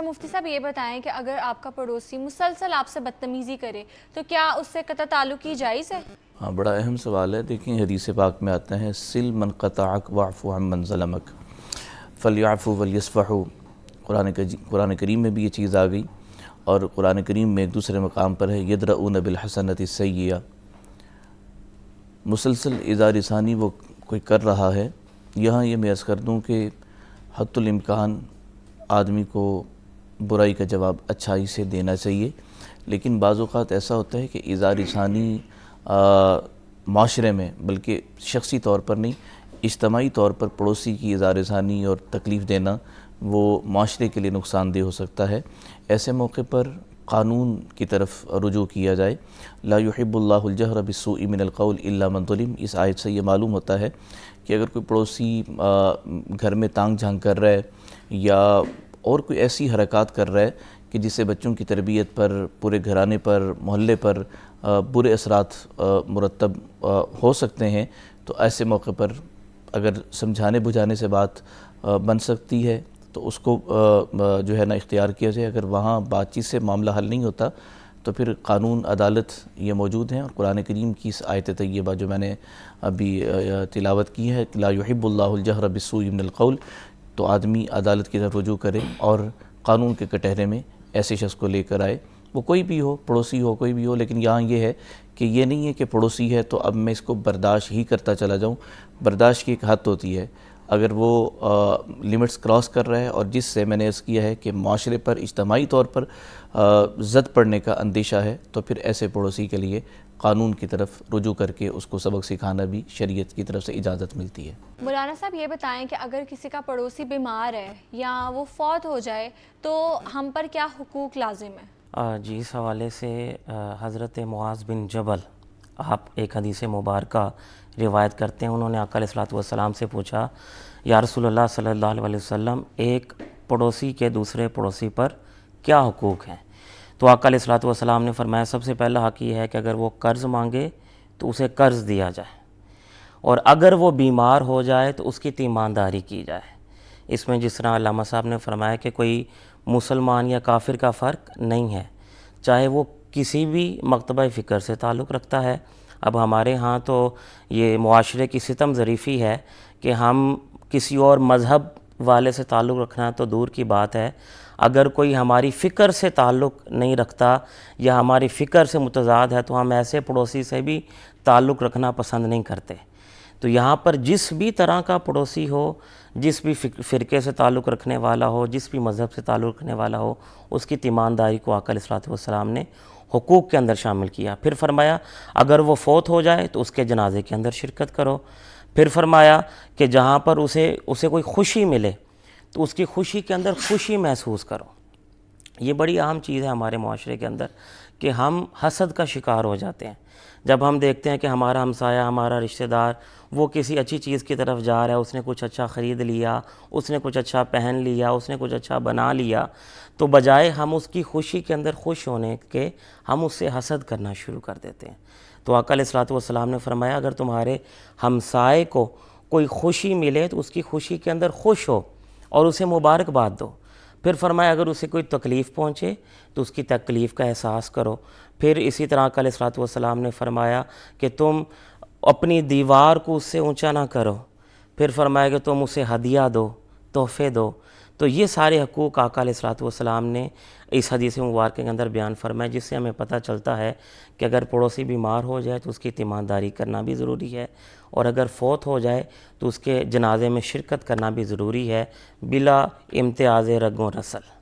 اچھا مفتی صاحب یہ بتائیں کہ اگر آپ کا پڑوسی مسلسل آپ سے بدتمیزی کرے تو کیا اس سے قطع تعلق کی جائز ہے؟ ہاں، بڑا اہم سوال ہے۔ دیکھیں حدیث پاک میں آتا ہے سل من قطعک واعف عمن ظلمک فلیعفوا ولیصفحوا۔ قرآن کریم میں بھی یہ چیز آ گئی، اور قرآن کریم میں ایک دوسرے مقام پر ہے یدرؤون بالحسنۃ السیئہ۔ مسلسل اظہار ثانی وہ کوئی کر رہا ہے۔ یہاں یہ میں عرض کر دوں کہ حد الامکان آدمی کو برائی کا جواب اچھائی سے دینا چاہیے، لیکن بعض اوقات ایسا ہوتا ہے کہ اظہار ثانی معاشرے میں، بلکہ شخصی طور پر نہیں، اجتماعی طور پر پڑوسی کی اظہار ثانی اور تکلیف دینا وہ معاشرے کے لیے نقصان دہ ہو سکتا ہے۔ ایسے موقع پر قانون کی طرف رجوع کیا جائے۔ لا يحب اللہ الجہر بالسوء من القول الا من ظلم۔ اس آیت سے یہ معلوم ہوتا ہے کہ اگر کوئی پڑوسی گھر میں تانگ جھانگ کر رہا ہے یا اور کوئی ایسی حرکات کر رہا ہے کہ جس سے بچوں کی تربیت پر، پورے گھرانے پر، محلے پر برے اثرات مرتب ہو سکتے ہیں، تو ایسے موقع پر اگر سمجھانے بجھانے سے بات بن سکتی ہے تو اس کو جو ہے نا اختیار کیا جائے۔ اگر وہاں بات چیت سے معاملہ حل نہیں ہوتا تو پھر قانون، عدالت یہ موجود ہیں، اور قرآن کریم کی اس آیت طیبہ جو میں نے ابھی تلاوت کی ہے لا يحب اللہ الجہر بالسوء من القول، تو آدمی عدالت کی طرف رجوع کرے اور قانون کے کٹہرے میں ایسے شخص کو لے کر آئے، وہ کوئی بھی ہو، پڑوسی ہو، کوئی بھی ہو۔ لیکن یہاں یہ ہے کہ یہ نہیں ہے کہ پڑوسی ہے تو اب میں اس کو برداشت ہی کرتا چلا جاؤں۔ برداشت کی ایک حد ہوتی ہے، اگر وہ لمٹس کراس کر رہا ہے، اور جس سے میں نے عرض کیا ہے کہ معاشرے پر اجتماعی طور پر زد پڑنے کا اندیشہ ہے، تو پھر ایسے پڑوسی کے لیے قانون کی طرف رجوع کر کے اس کو سبق سکھانا بھی شریعت کی طرف سے اجازت ملتی ہے۔ مولانا صاحب یہ بتائیں کہ اگر کسی کا پڑوسی بیمار ہے یا وہ فوت ہو جائے تو ہم پر کیا حقوق لازم ہے؟ جی، اس حوالے سے حضرت معاذ بن جبل آپ ایک حدیث مبارکہ روایت کرتے ہیں۔ انہوں نے آقا علیہ الصلوۃ والسلام سے پوچھا، یا رسول اللہ صلی اللہ علیہ وسلم، ایک پڑوسی کے دوسرے پڑوسی پر کیا حقوق ہیں؟ تو آقا علیہ الصلوۃ والسلام نے فرمایا سب سے پہلا حق یہ ہے کہ اگر وہ قرض مانگے تو اسے قرض دیا جائے، اور اگر وہ بیمار ہو جائے تو اس کی تیمانداری کی جائے۔ اس میں جس طرح علامہ صاحب نے فرمایا کہ کوئی مسلمان یا کافر کا فرق نہیں ہے، چاہے وہ کسی بھی مکتبہ فکر سے تعلق رکھتا ہے۔ اب ہمارے ہاں تو یہ معاشرے کی ستم ظریفی ہے کہ ہم کسی اور مذہب والے سے تعلق رکھنا تو دور کی بات ہے، اگر کوئی ہماری فکر سے تعلق نہیں رکھتا یا ہماری فکر سے متضاد ہے تو ہم ایسے پڑوسی سے بھی تعلق رکھنا پسند نہیں کرتے۔ تو یہاں پر جس بھی طرح کا پڑوسی ہو، جس بھی فرقے سے تعلق رکھنے والا ہو، جس بھی مذہب سے تعلق رکھنے والا ہو، اس کی تیمانداری کو آقا علیہ الصلوۃ والسلام نے حقوق کے اندر شامل کیا۔ پھر فرمایا اگر وہ فوت ہو جائے تو اس کے جنازے کے اندر شرکت کرو۔ پھر فرمایا کہ جہاں پر اسے کوئی خوشی ملے تو اس کی خوشی کے اندر خوشی محسوس کرو۔ یہ بڑی اہم چیز ہے ہمارے معاشرے کے اندر کہ ہم حسد کا شکار ہو جاتے ہیں جب ہم دیکھتے ہیں کہ ہمارا ہمسایہ، ہمارا رشتہ دار وہ کسی اچھی چیز کی طرف جا رہا ہے، اس نے کچھ اچھا خرید لیا، اس نے کچھ اچھا پہن لیا، اس نے کچھ اچھا بنا لیا، تو بجائے ہم اس کی خوشی کے اندر خوش ہونے کے ہم اس سے حسد کرنا شروع کر دیتے ہیں۔ تو آقا علیہ الصلوۃ والسلام نے فرمایا اگر تمہارے ہمسائے کو کوئی خوشی ملے تو اس کی خوشی کے اندر خوش ہو اور اسے مبارکباد دو۔ پھر فرمایا اگر اسے کوئی تکلیف پہنچے تو اس کی تکلیف کا احساس کرو۔ پھر اسی طرح آقا علیہ الصلوۃ والسلام نے فرمایا کہ تم اپنی دیوار کو اس سے اونچا نہ کرو۔ پھر فرمایا کہ تم اسے ہدیہ دو، تحفے دو۔ تو یہ سارے حقوق آقا علیہ الصلوۃ والسلام نے اس حدیث مبارکہ کے اندر بیان فرمائے، جس سے ہمیں پتہ چلتا ہے کہ اگر پڑوسی بیمار ہو جائے تو اس کی تیمانداری کرنا بھی ضروری ہے، اور اگر فوت ہو جائے تو اس کے جنازے میں شرکت کرنا بھی ضروری ہے، بلا امتیاز رگ و رسل۔